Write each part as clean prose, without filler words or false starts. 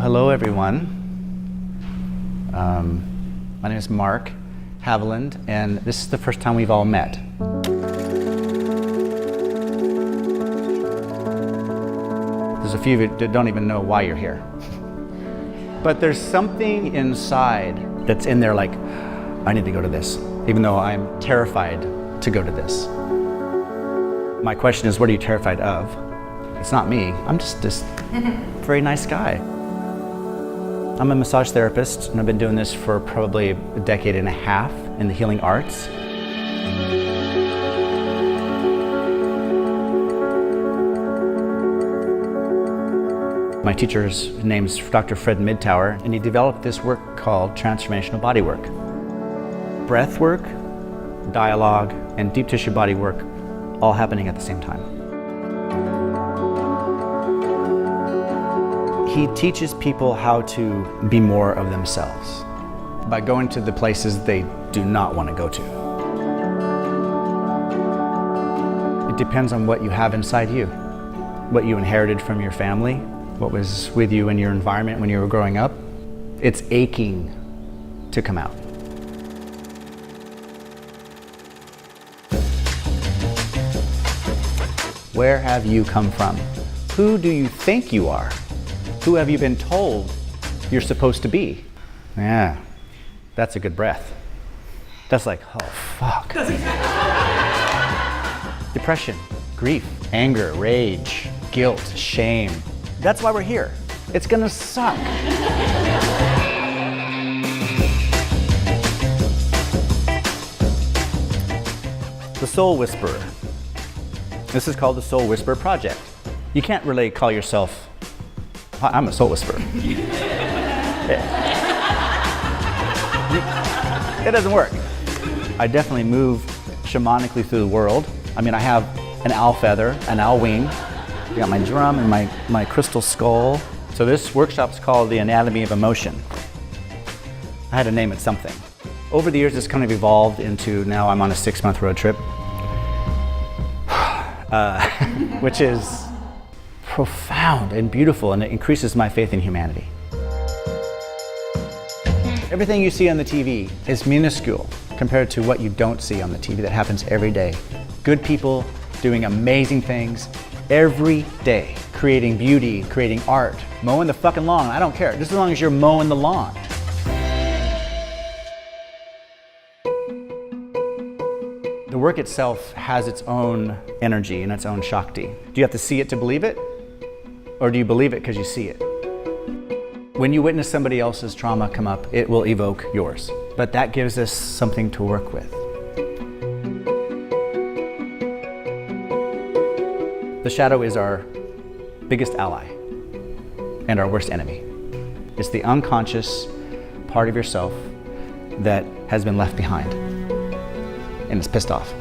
hello everyone. My name is Mark Haviland, and this is the first time we've all met. There's a few of you that don't even know why you're here. But there's something inside that's in there like, I need to go to this, even though I'm terrified to go to this. My question is, what are you terrified of? It's not me. I'm just this very nice guy. I'm a massage therapist, and I've been doing this for probably a decade and a half in the healing arts. My teacher's name's Dr. Fred Midtower, and he developed this work called transformational bodywork. Breath work, dialogue, and deep tissue body work all happening at the same time. He teaches people how to be more of themselves by going to the places they do not want to go to. It depends on what you have inside you, what you inherited from your family, what was with you in your environment when you were growing up. It's aching to come out. Where have you come from? Who do you think you are? Who have you been told you're supposed to be? Yeah, that's a good breath. That's like, oh, fuck. Depression, grief, anger, rage, guilt, shame. That's why we're here. It's gonna suck. The Soul Whisperer. This is called the Soul Whisperer Project. You can't really call yourself, I'm a soul whisperer. It doesn't work. I definitely move shamanically through the world. I mean, I have an owl feather, an owl wing. I got my drum and my crystal skull. So this workshop's called The Anatomy of Emotion. I had to name it something. Over the years, it's kind of evolved into now I'm on a 6-month road trip, which is profound and beautiful, and it increases my faith in humanity. Everything you see on the TV is minuscule compared to what you don't see on the TV that happens every day. Good people doing amazing things every day, creating beauty, creating art, mowing the fucking lawn. I don't care, just as long as you're mowing the lawn. The work itself has its own energy and its own Shakti. Do you have to see it to believe it? Or do you believe it because you see it? When you witness somebody else's trauma come up, it will evoke yours. But that gives us something to work with. The shadow is our biggest ally and our worst enemy. It's the unconscious part of yourself that has been left behind and it's pissed off.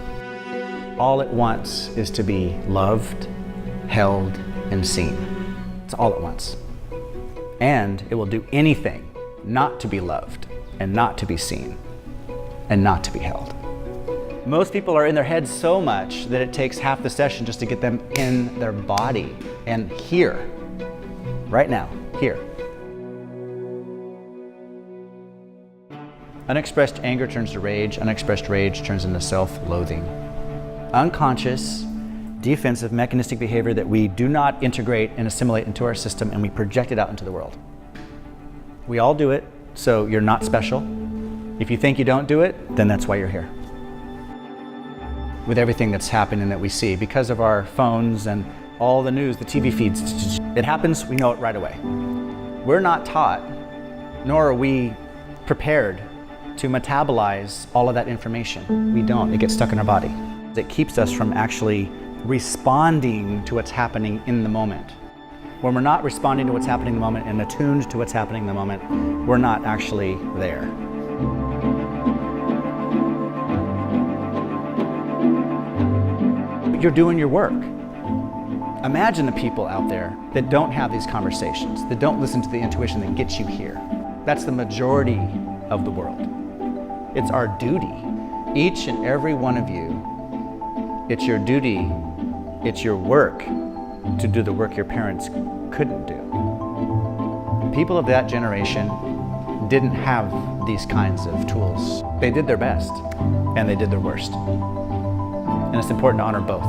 All it wants is to be loved, held, and seen. It's all it wants. And it will do anything not to be loved and not to be seen and not to be held. Most people are in their heads so much that it takes half the session just to get them in their body and here, right now, here. Unexpressed anger turns to rage, unexpressed rage turns into self-loathing. Unconscious, defensive, mechanistic behavior that we do not integrate and assimilate into our system, and we project it out into the world. We all do it, so you're not special. If you think you don't do it, then that's why you're here. With everything that's happening that we see, because of our phones and all the news, the TV feeds, it happens, we know it right away. We're not taught, nor are we prepared to metabolize all of that information. We don't, it gets stuck in our body. It keeps us from actually responding to what's happening in the moment. When we're not responding to what's happening in the moment and attuned to what's happening in the moment, we're not actually there. You're doing your work. Imagine the people out there that don't have these conversations, that don't listen to the intuition that gets you here. That's the majority of the world. It's our duty, each and every one of you. It's your duty, it's your work to do the work your parents couldn't do. People of that generation didn't have these kinds of tools. They did their best, and they did their worst. And it's important to honor both.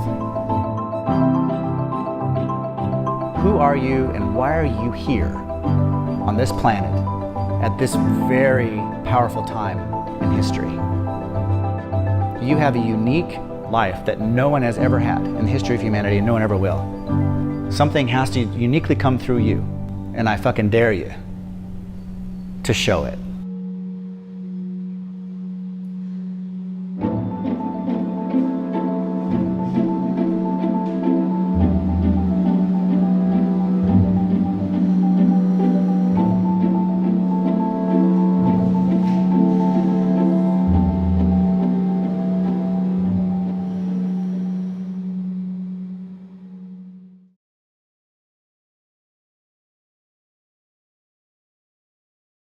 Who are you and why are you here on this planet at this very powerful time in history? You have a unique life that no one has ever had in the history of humanity, and no one ever will. Something has to uniquely come through you, and I fucking dare you to show it.